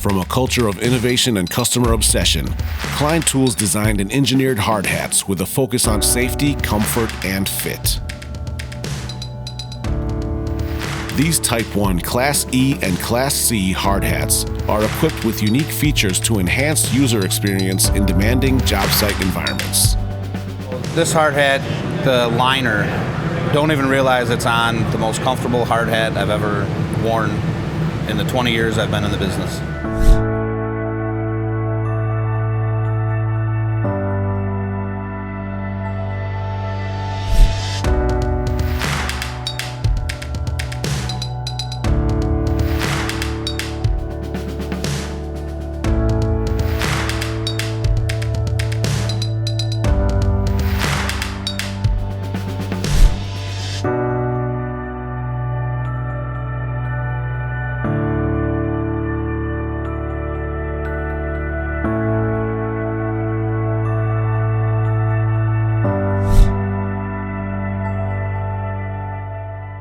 From a culture of innovation and customer obsession, Klein Tools designed and engineered hard hats with a focus on safety, comfort, and fit. These Type 1 Class E and Class C hard hats are equipped with unique features to enhance user experience in demanding job site environments. This hard hat, the liner, don't even realize it's on the most comfortable hard hat I've ever worn in the 20 years I've been in the business.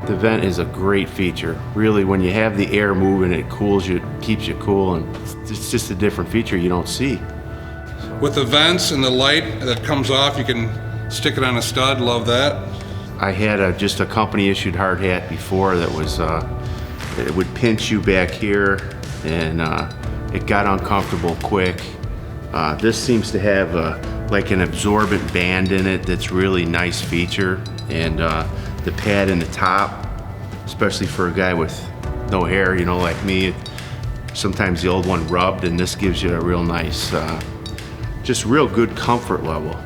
The vent is a great feature. Really, when you have the air moving, it cools you, keeps you cool, and it's just a different feature you don't see. With the vents and the light that comes off, you can stick it on a stud. Love that. I had just a company-issued hard hat before that was, it would pinch you back here, and it got uncomfortable quick. This seems to have like an absorbent band in it that's really nice feature, and the pad in the top, especially for a guy with no hair, you know, like me, sometimes the old one rubbed, and this gives you a real nice, just real good comfort level.